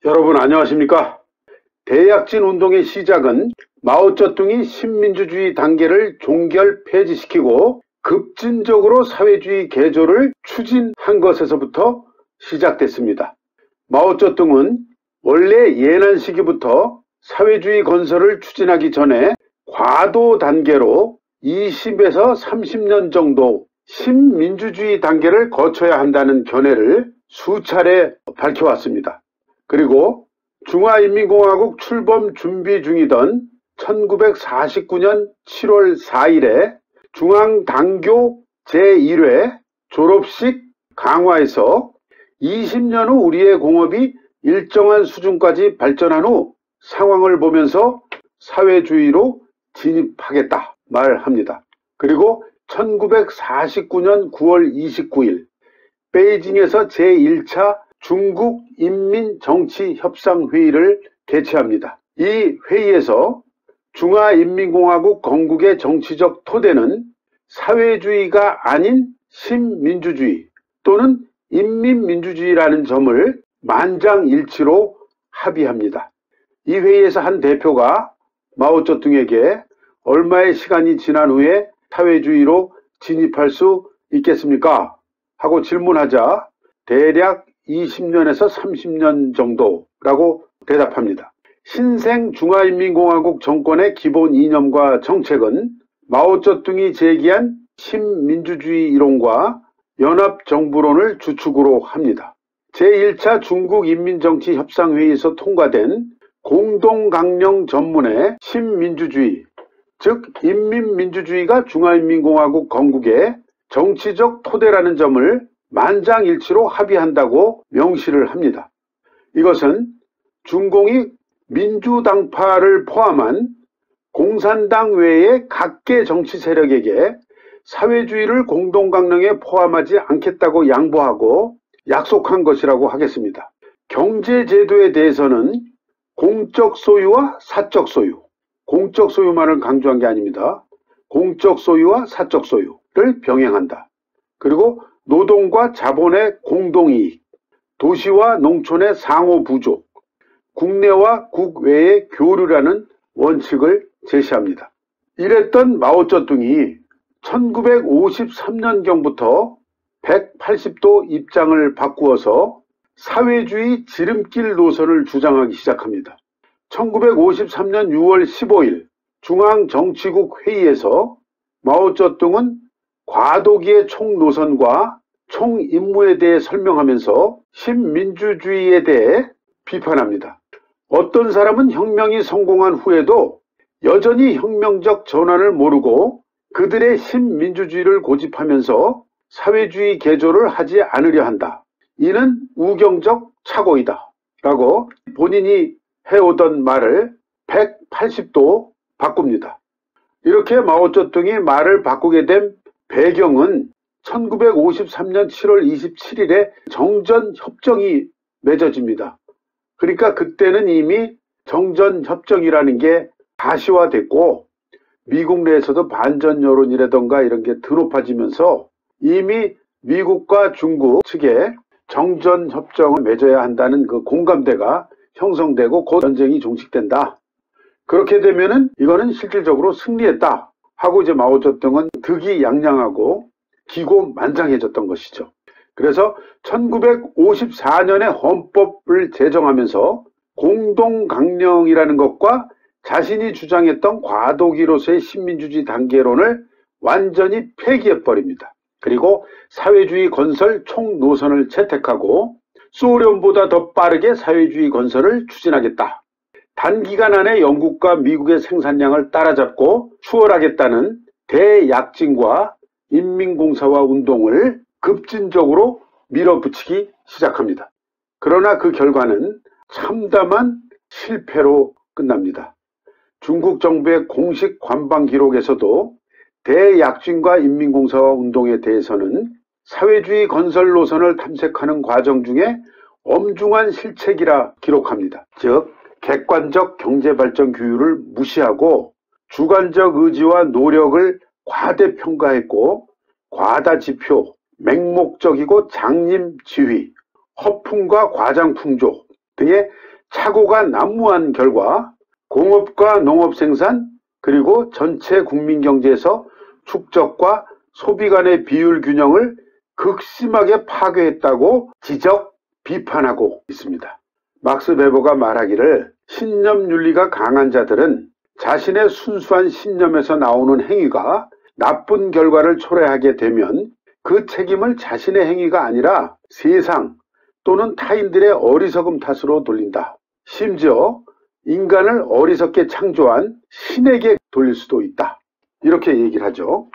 여러분 안녕하십니까? 대약진 운동의 시작은 마오쩌둥이 신민주주의 단계를 종결 폐지시키고 급진적으로 사회주의 개조를 추진한 것에서부터 시작됐습니다. 마오쩌둥은 원래 예난 시기부터 사회주의 건설을 추진하기 전에 과도 단계로 20에서 30년 정도 신민주주의 단계를 거쳐야 한다는 견해를 수차례 밝혀왔습니다. 그리고 중화인민공화국 출범 준비 중이던 1949년 7월 4일에 중앙당교 제1회 졸업식 강화에서 20년 후 우리의 공업이 일정한 수준까지 발전한 후 상황을 보면서 사회주의로 진입하겠다 말합니다. 그리고 1949년 9월 29일 베이징에서 제1차 중국인민정치협상회의를 개최합니다. 이 회의에서 중화인민공화국 건국의 정치적 토대는 사회주의가 아닌 신민주주의 또는 인민민주주의라는 점을 만장일치로 합의합니다. 이 회의에서 한 대표가 마오쩌둥에게 얼마의 시간이 지난 후에 사회주의로 진입할 수 있겠습니까? 하고 질문하자 대략 20년에서 30년 정도라고 대답합니다. 신생 중화인민공화국 정권의 기본 이념과 정책은 마오쩌둥이 제기한 신민주주의 이론과 연합정부론을 주축으로 합니다. 제1차 중국인민정치협상회의에서 통과된 공동강령 전문의 신민주주의, 즉 인민민주주의가 중화인민공화국 건국의 정치적 토대라는 점을 만장일치로 합의한다고 명시를 합니다. 이것은 중공이 민주당파를 포함한 공산당 외의 각계 정치 세력에게 사회주의를 공동강령에 포함하지 않겠다고 양보하고 약속한 것이라고 하겠습니다. 경제제도에 대해서는 공적 소유와 사적 소유, 공적 소유만을 강조한 게 아닙니다. 공적 소유와 사적 소유를 병행한다. 그리고 노동과 자본의 공동이익, 도시와 농촌의 상호부족, 국내와 국외의 교류라는 원칙을 제시합니다. 이랬던 마오쩌둥이 1953년경부터 180도 입장을 바꾸어서 사회주의 지름길 노선을 주장하기 시작합니다. 1953년 6월 15일 중앙정치국 회의에서 마오쩌둥은 과도기의 총노선과 총임무에 대해 설명하면서 신민주주의에 대해 비판합니다. 어떤 사람은 혁명이 성공한 후에도 여전히 혁명적 전환을 모르고 그들의 신민주주의를 고집하면서 사회주의 개조를 하지 않으려 한다. 이는 우경적 착오이다. 라고 본인이 해오던 말을 180도 바꿉니다. 이렇게 마오쩌둥이 말을 바꾸게 된 배경은 1953년 7월 27일에 정전협정이 맺어집니다. 그러니까 그때는 이미 정전협정이라는 게 가시화됐고 미국 내에서도 반전 여론이라던가 이런 게 드높아지면서 이미 미국과 중국 측에 정전협정을 맺어야 한다는 그 공감대가 형성되고 곧 전쟁이 종식된다. 그렇게 되면은 이거는 실질적으로 승리했다 하고 이제 마오쩌둥은 득이양양하고 기고만장해졌던 것이죠. 그래서 1954년에 헌법을 제정하면서 공동강령이라는 것과 자신이 주장했던 과도기로서의 신민주주의 단계론을 완전히 폐기해버립니다. 그리고 사회주의 건설 총노선을 채택하고 소련보다 더 빠르게 사회주의 건설을 추진하겠다. 단기간 안에 영국과 미국의 생산량을 따라잡고 추월하겠다는 대약진과 인민공사화 운동을 급진적으로 밀어붙이기 시작합니다. 그러나 그 결과는 참담한 실패로 끝납니다. 중국 정부의 공식 관방 기록에서도 대약진과 인민공사화 운동에 대해서는 사회주의 건설 노선을 탐색하는 과정 중에 엄중한 실책이라 기록합니다. 즉 객관적 경제발전 규율을 무시하고 주관적 의지와 노력을 과대평가했고 과다지표, 맹목적이고 장님지휘, 허풍과 과장풍조 등의 착오가 난무한 결과 공업과 농업 생산 그리고 전체 국민 경제에서 축적과 소비 간의 비율 균형을 극심하게 파괴했다고 지적, 비판하고 있습니다. 막스 베버가 말하기를 신념 윤리가 강한 자들은 자신의 순수한 신념에서 나오는 행위가 나쁜 결과를 초래하게 되면 그 책임을 자신의 행위가 아니라 세상 또는 타인들의 어리석음 탓으로 돌린다. 심지어 인간을 어리석게 창조한 신에게 돌릴 수도 있다. 이렇게 얘기를 하죠.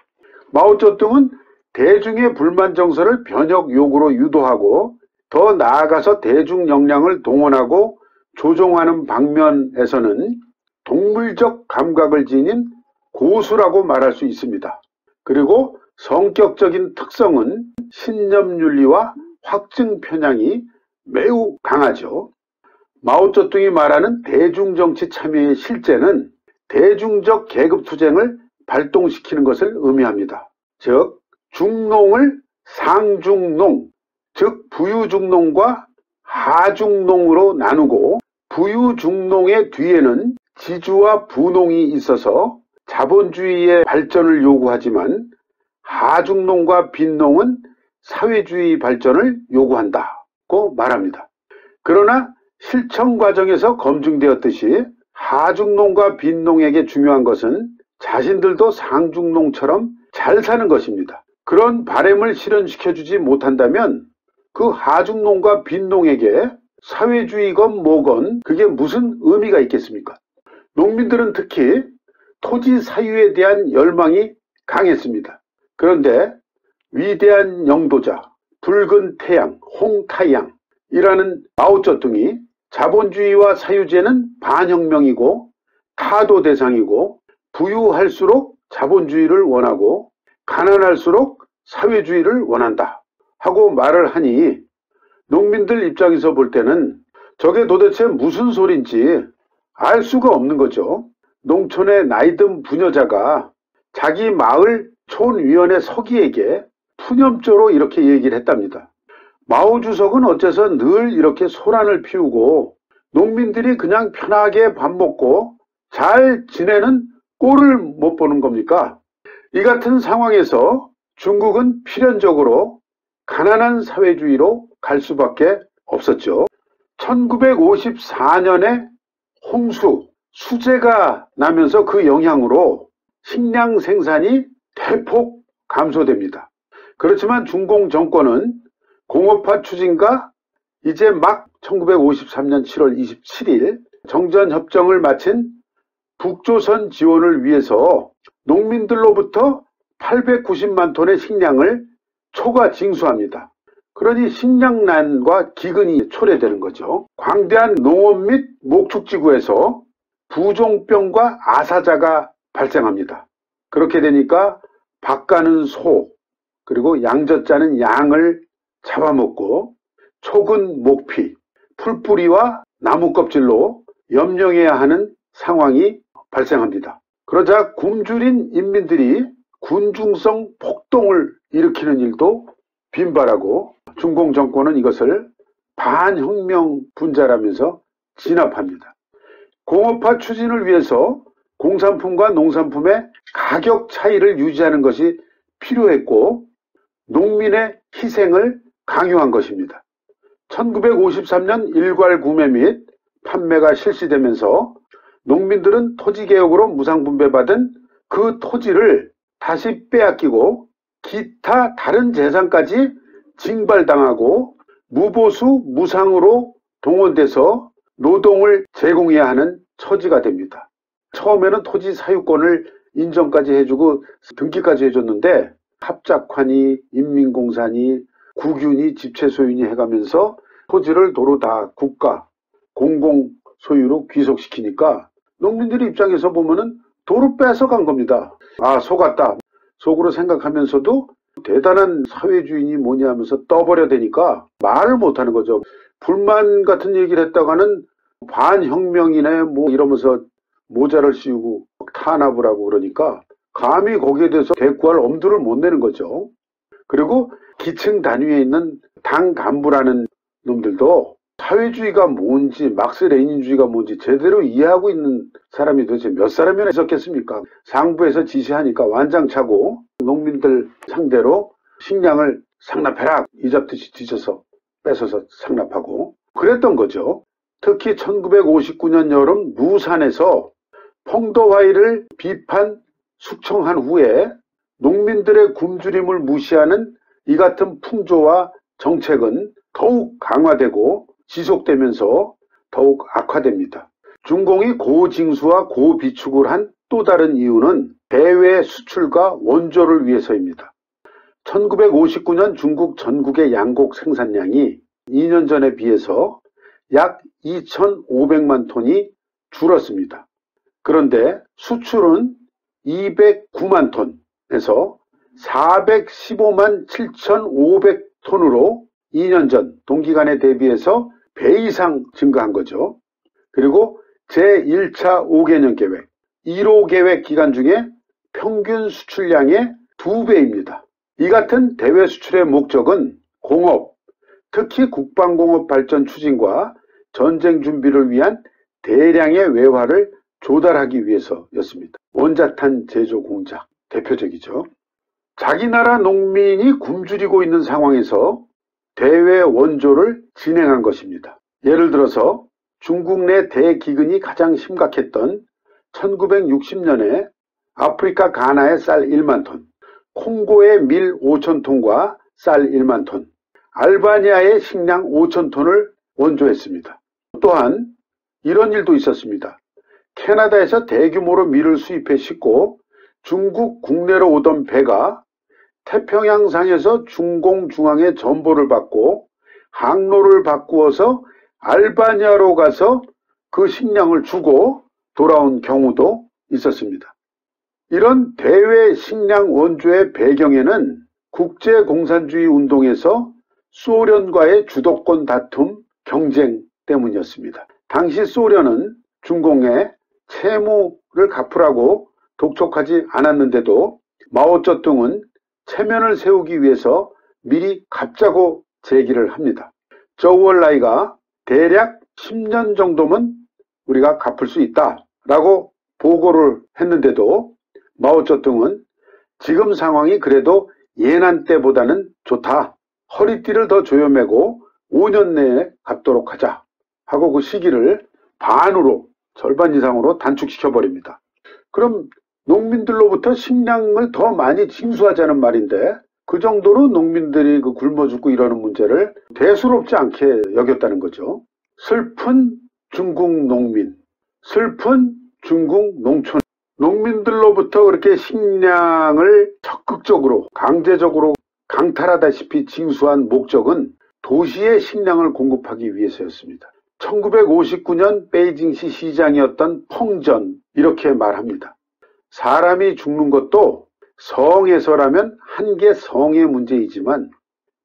마오쩌둥은 대중의 불만 정서를 변혁 욕으로 유도하고 더 나아가서 대중 역량을 동원하고 조종하는 방면에서는 동물적 감각을 지닌 고수라고 말할 수 있습니다. 그리고 성격적인 특성은 신념윤리와 확증 편향이 매우 강하죠. 마오쩌둥이 말하는 대중정치 참여의 실제는 대중적 계급투쟁을 발동시키는 것을 의미합니다. 즉 중농을 상중농, 즉 부유중농과 하중농으로 나누고 부유중농의 뒤에는 지주와 부농이 있어서 자본주의의 발전을 요구하지만 하중농과 빈농은 사회주의 발전을 요구한다고 말합니다. 그러나 실천 과정에서 검증되었듯이 하중농과 빈농에게 중요한 것은 자신들도 상중농처럼 잘 사는 것입니다. 그런 바램을 실현시켜주지 못한다면 그 하중농과 빈농에게 사회주의건 뭐건 그게 무슨 의미가 있겠습니까? 농민들은 특히 토지 사유에 대한 열망이 강했습니다. 그런데 위대한 영도자, 붉은 태양, 홍타양이라는 마오쩌둥이 자본주의와 사유제는 반혁명이고 타도 대상이고 부유할수록 자본주의를 원하고 가난할수록 사회주의를 원한다 하고 말을 하니 농민들 입장에서 볼 때는 저게 도대체 무슨 소린지 알 수가 없는 거죠. 농촌의 나이든 부녀자가 자기 마을 촌위원회 서기에게 푸념조로 이렇게 얘기를 했답니다. 마오 주석은 어째서 늘 이렇게 소란을 피우고 농민들이 그냥 편하게 밥 먹고 잘 지내는 꼴을 못 보는 겁니까? 이 같은 상황에서 중국은 필연적으로 가난한 사회주의로 갈 수밖에 없었죠. 1954년에 홍수, 수재가 나면서 그 영향으로 식량 생산이 대폭 감소됩니다. 그렇지만 중공 정권은 공업화 추진과 이제 막 1953년 7월 27일 정전협정을 마친 북조선 지원을 위해서 농민들로부터 890만 톤의 식량을 초과 징수합니다. 그러니 식량난과 기근이 초래되는 거죠. 광대한 농업 및 목축지구에서 부종병과 아사자가 발생합니다. 그렇게 되니까 밥 가는 소, 그리고 양젖자는 양을 잡아먹고 촉은 목피, 풀뿌리와 나무 껍질로 염려해야 하는 상황이 발생합니다. 그러자 굶주린 인민들이 군중성 폭동을 일으키는 일도 빈발하고 중공 정권은 이것을 반혁명 분자라면서 진압합니다. 공업화 추진을 위해서 공산품과 농산품의 가격 차이를 유지하는 것이 필요했고 농민의 희생을 강요한 것입니다. 1953년 일괄 구매 및 판매가 실시되면서 농민들은 토지개혁으로 무상분배받은 그 토지를 다시 빼앗기고 기타 다른 재산까지 징발당하고 무보수 무상으로 동원돼서 노동을 제공해야 하는 처지가 됩니다. 처음에는 토지 사유권을 인정까지 해주고 등기까지 해줬는데 합작환이 인민공사니 국윤이 집체소유니 해가면서 토지를 도로 다 국가 공공소유로 귀속시키니까 농민들의 입장에서 보면은 도로 뺏어간 겁니다. 아, 속았다 속으로 생각하면서도 대단한 사회주의니 뭐냐 하면서 떠버려 되니까 말을 못하는 거죠. 불만 같은 얘기를 했다가는 반혁명이네 뭐 이러면서 모자를 씌우고 탄압을 하고 그러니까 감히 거기에 대해서 대꾸할 엄두를 못 내는 거죠. 그리고 기층 단위에 있는 당 간부라는 놈들도 사회주의가 뭔지, 막스 레닌주의가 뭔지 제대로 이해하고 있는 사람이 도대체 몇 사람이나 있었겠습니까? 상부에서 지시하니까 완장차고 농민들 상대로 식량을 상납해라 이잡듯이 뒤져서 뺏어서 상납하고 그랬던 거죠. 특히 1959년 여름 무산에서 펑더와이를 비판 숙청한 후에 농민들의 굶주림을 무시하는 이 같은 풍조와 정책은 더욱 강화되고 지속되면서 더욱 악화됩니다. 중공이 고징수와 고비축을 한 또 다른 이유는 대외 수출과 원조를 위해서입니다. 1959년 중국 전국의 양곡 생산량이 2년 전에 비해서 약 2,500만 톤이 줄었습니다. 그런데 수출은 209만 톤에서 415만 7,500톤으로 2년 전 동기간에 대비해서 배 이상 증가한 거죠. 그리고 제1차 5개년 계획, 1호 계획 기간 중에 평균 수출량의 2배입니다. 이 같은 대외 수출의 목적은 공업, 특히 국방공업 발전 추진과 전쟁 준비를 위한 대량의 외화를 조달하기 위해서였습니다. 원자탄 제조 공장, 대표적이죠. 자기 나라 농민이 굶주리고 있는 상황에서 대외 원조를 진행한 것입니다. 예를 들어서 중국 내 대기근이 가장 심각했던 1960년에 아프리카 가나의 쌀 1만 톤, 콩고의 밀 5천 톤과 쌀 1만 톤, 알바니아의 식량 5천 톤을 원조했습니다. 또한 이런 일도 있었습니다. 캐나다에서 대규모로 밀을 수입해 싣고 중국 국내로 오던 배가 태평양상에서 중공 중앙의 전보를 받고 항로를 바꾸어서 알바니아로 가서 그 식량을 주고 돌아온 경우도 있었습니다. 이런 대외 식량 원조의 배경에는 국제공산주의 운동에서 소련과의 주도권 다툼, 경쟁 때문이었습니다. 당시 소련은 중공에 채무를 갚으라고 독촉하지 않았는데도 마오쩌둥은 체면을 세우기 위해서 미리 갚자고 제기를 합니다. 저우얼라이가 대략 10년 정도면 우리가 갚을 수 있다라고 보고를 했는데도 마오쩌둥은 지금 상황이 그래도 예난 때보다는 좋다. 허리띠를 더 조여매고 5년 내에 갚도록 하자 하고 그 시기를 반으로 절반 이상으로 단축시켜버립니다. 그럼 농민들로부터 식량을 더 많이 징수하자는 말인데 그 정도로 농민들이 굶어 죽고 이러는 문제를 대수롭지 않게 여겼다는 거죠. 슬픈 중국 농민, 슬픈 중국 농촌. 농민들로부터 그렇게 식량을 적극적으로 강제적으로 강탈하다시피 징수한 목적은 도시에 식량을 공급하기 위해서였습니다. 1959년 베이징시 시장이었던 펑전 이렇게 말합니다. 사람이 죽는 것도 성에서라면 한 개 성의 문제이지만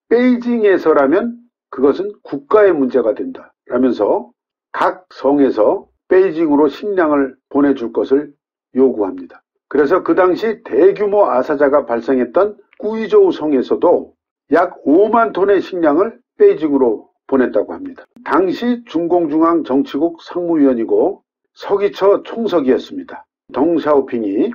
베이징에서라면 그것은 국가의 문제가 된다 라면서 각 성에서 베이징으로 식량을 보내줄 것을 요구합니다. 그래서 그 당시 대규모 아사자가 발생했던 꾸이저우 성에서도 약 5만 톤의 식량을 베이징으로 보냈다고 합니다. 당시 중공중앙 정치국 상무위원이고 서기처 총석이었습니다. 덩샤오핑이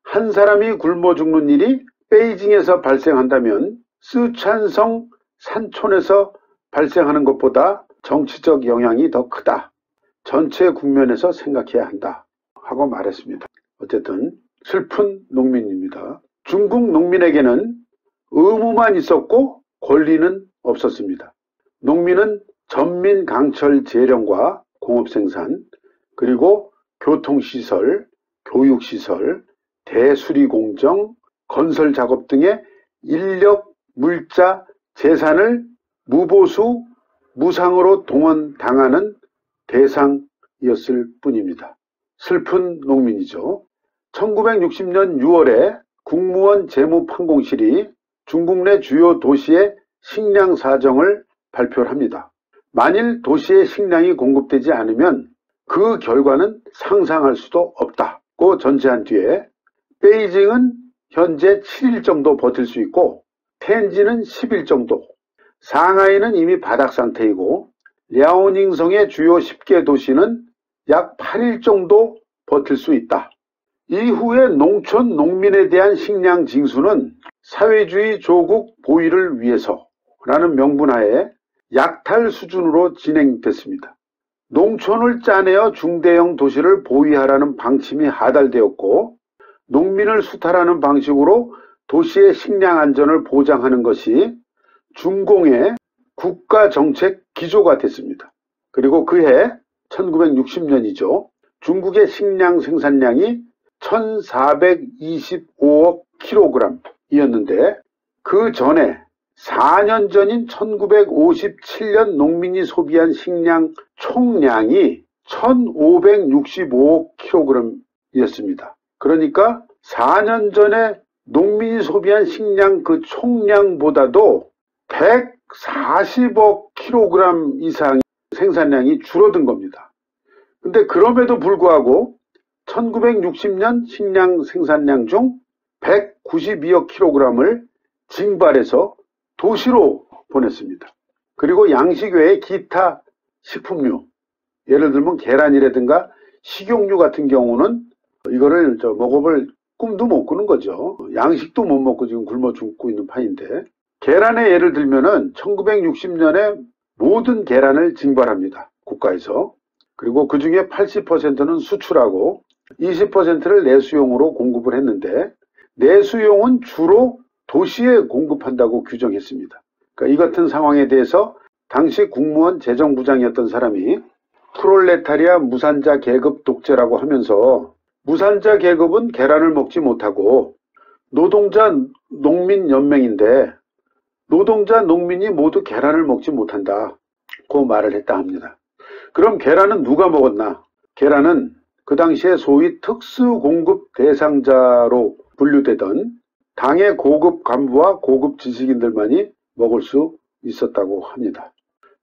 한 사람이 굶어 죽는 일이 베이징에서 발생한다면 쓰촨성 산촌에서 발생하는 것보다 정치적 영향이 더 크다. 전체 국면에서 생각해야 한다. 하고 말했습니다. 어쨌든 슬픈 농민입니다. 중국 농민에게는 의무만 있었고 권리는 없었습니다. 농민은 전민 강철 재련과 공업생산, 그리고 교통시설, 교육시설, 대수리공정, 건설작업 등의 인력, 물자, 재산을 무보수, 무상으로 동원당하는 대상이었을 뿐입니다. 슬픈 농민이죠. 1960년 6월에 국무원 재무판공실이 중국 내 주요 도시의 식량 사정을 발표를 합니다. 만일 도시에 식량이 공급되지 않으면 그 결과는 상상할 수도 없다고 전제한 뒤에 베이징은 현재 7일 정도 버틸 수 있고 텐진은 10일 정도, 상하이는 이미 바닥 상태이고 랴오닝성의 주요 10개 도시는 약 8일 정도 버틸 수 있다. 이후에 농촌 농민에 대한 식량 징수는 사회주의 조국 보위를 위해서라는 명분하에 약탈 수준으로 진행됐습니다. 농촌을 짜내어 중대형 도시를 보위하라는 방침이 하달되었고, 농민을 수탈하는 방식으로 도시의 식량 안전을 보장하는 것이 중공의 국가정책 기조가 됐습니다. 그리고 그해 1960년이죠. 중국의 식량 생산량이 1425억 kg이었는데 그 전에 4년 전인 1957년 농민이 소비한 식량 총량이 1565억 kg이었습니다. 그러니까 4년 전에 농민이 소비한 식량 그 총량보다도 140억 kg 이상 생산량이 줄어든 겁니다. 근데 그럼에도 불구하고 1960년 식량 생산량 중 192억 kg을 징발해서 도시로 보냈습니다. 그리고 양식 외에 기타 식품류, 예를 들면 계란이라든가 식용유 같은 경우는 이거를 먹어볼 꿈도 못 꾸는 거죠. 양식도 못 먹고 지금 굶어 죽고 있는 판인데, 계란의 예를 들면은 1960년에 모든 계란을 징발합니다. 국가에서. 그리고 그 중에 80%는 수출하고 20%를 내수용으로 공급을 했는데, 내수용은 주로 도시에 공급한다고 규정했습니다. 그러니까 이 같은 상황에 대해서 당시 국무원 재정부장이었던 사람이 프롤레타리아 무산자 계급 독재라고 하면서, 무산자 계급은 계란을 먹지 못하고 노동자 농민 연맹인데 노동자 농민이 모두 계란을 먹지 못한다, 그 말을 했다 합니다. 그럼 계란은 누가 먹었나? 계란은 그 당시에 소위 특수공급 대상자로 분류되던 당의 고급 간부와 고급 지식인들만이 먹을 수 있었다고 합니다.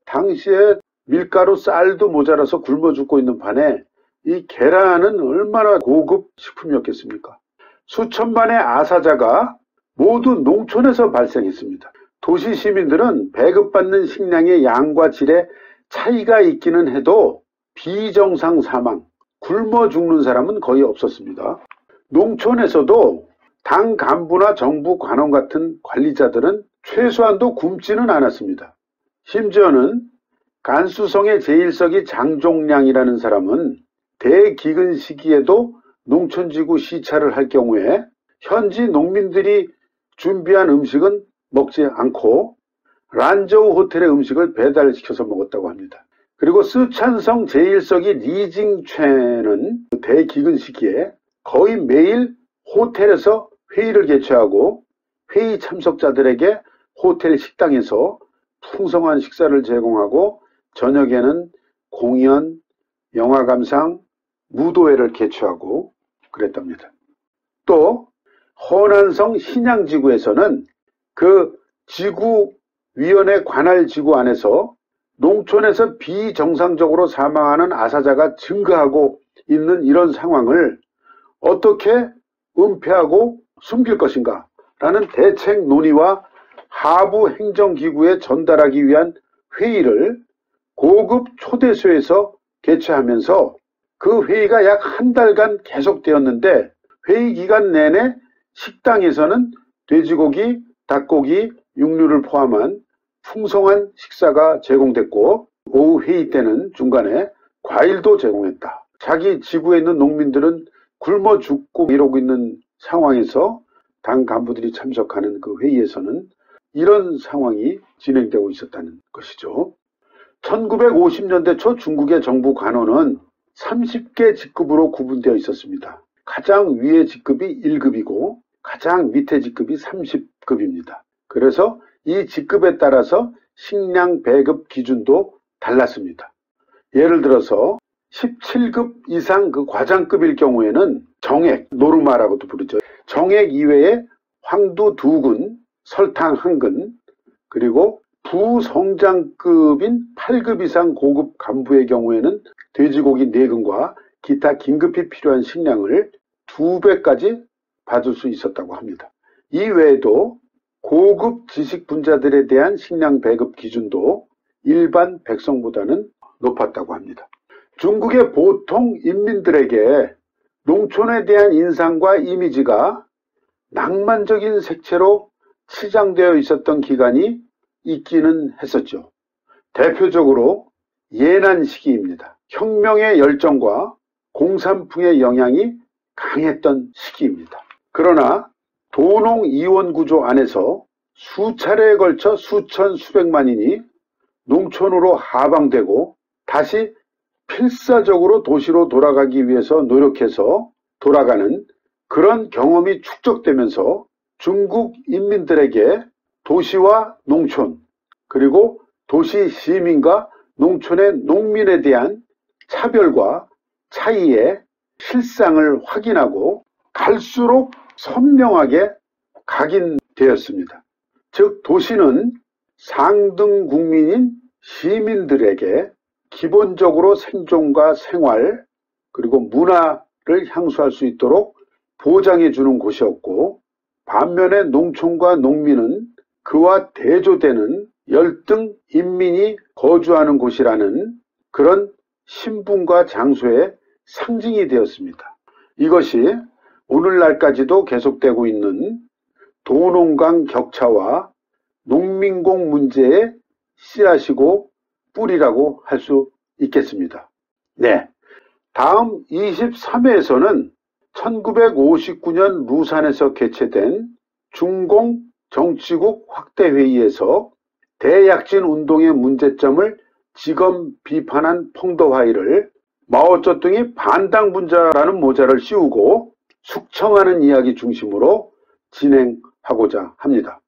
당시에 밀가루, 쌀도 모자라서 굶어 죽고 있는 판에 이 계란은 얼마나 고급 식품이었겠습니까? 수천만의 아사자가 모두 농촌에서 발생했습니다. 도시 시민들은 배급받는 식량의 양과 질에 차이가 있기는 해도 비정상 사망, 굶어 죽는 사람은 거의 없었습니다. 농촌에서도 당 간부나 정부 관원 같은 관리자들은 최소한도 굶지는 않았습니다. 심지어는 간수성의 제1서기 장종량이라는 사람은 대기근 시기에도 농촌지구 시찰을 할 경우에 현지 농민들이 준비한 음식은 먹지 않고 란저우 호텔의 음식을 배달시켜서 먹었다고 합니다. 그리고 스촨성 제1서기 리징최는 대기근 시기에 거의 매일 호텔에서 회의를 개최하고 회의 참석자들에게 호텔 식당에서 풍성한 식사를 제공하고 저녁에는 공연, 영화 감상, 무도회를 개최하고 그랬답니다. 또 허난성 신양지구에서는 그 지구위원회 관할지구 안에서 농촌에서 비정상적으로 사망하는 아사자가 증가하고 있는 이런 상황을 어떻게 은폐하고 숨길 것인가 라는 대책 논의와 하부 행정기구에 전달하기 위한 회의를 고급 초대소에서 개최하면서 그 회의가 약 한 달간 계속되었는데, 회의 기간 내내 식당에서는 돼지고기, 닭고기, 육류를 포함한 풍성한 식사가 제공됐고, 오후 회의 때는 중간에 과일도 제공했다. 자기 지구에 있는 농민들은 굶어 죽고 이러고 있는 상황에서 당 간부들이 참석하는 그 회의에서는 이런 상황이 진행되고 있었다는 것이죠. 1950년대 초 중국의 정부 관원은 30개 직급으로 구분되어 있었습니다. 가장 위의 직급이 1급이고 가장 밑에 직급이 30급입니다. 그래서 이 직급에 따라서 식량 배급 기준도 달랐습니다. 예를 들어서 17급 이상 그 과장급일 경우에는 정액, 노르마라고도 부르죠. 정액 이외에 황두 2근, 설탕 1근, 그리고 부성장급인 8급 이상 고급 간부의 경우에는 돼지고기 4근과 기타 긴급히 필요한 식량을 2배까지 받을 수 있었다고 합니다. 이 외에도 고급 지식 분자들에 대한 식량 배급 기준도 일반 백성보다는 높았다고 합니다. 중국의 보통 인민들에게 농촌에 대한 인상과 이미지가 낭만적인 색채로 치장되어 있었던 기간이 있기는 했었죠. 대표적으로 예난 시기입니다. 혁명의 열정과 공산풍의 영향이 강했던 시기입니다. 그러나 도농 이원 구조 안에서 수차례에 걸쳐 수천 수백만인이 농촌으로 하방되고 다시 필사적으로 도시로 돌아가기 위해서 노력해서 돌아가는 그런 경험이 축적되면서 중국 인민들에게 도시와 농촌, 그리고 도시 시민과 농촌의 농민에 대한 차별과 차이의 실상을 확인하고 갈수록 선명하게 각인되었습니다. 즉 도시는 상등 국민인 시민들에게 기본적으로 생존과 생활 그리고 문화를 향수할 수 있도록 보장해 주는 곳이었고, 반면에 농촌과 농민은 그와 대조되는 열등 인민이 거주하는 곳이라는 그런 신분과 장소의 상징이 되었습니다. 이것이 오늘날까지도 계속되고 있는 도농간 격차와 농민공 문제의 씨앗이고 뿌리라고 할 수 있겠습니다. 네, 다음 23회에서는 1959년 루산에서 개최된 중공 정치국 확대회의에서 대약진 운동의 문제점을 지검 비판한 펑더화이를 마오쩌둥이 반당분자라는 모자를 씌우고 숙청하는 이야기 중심으로 진행하고자 합니다.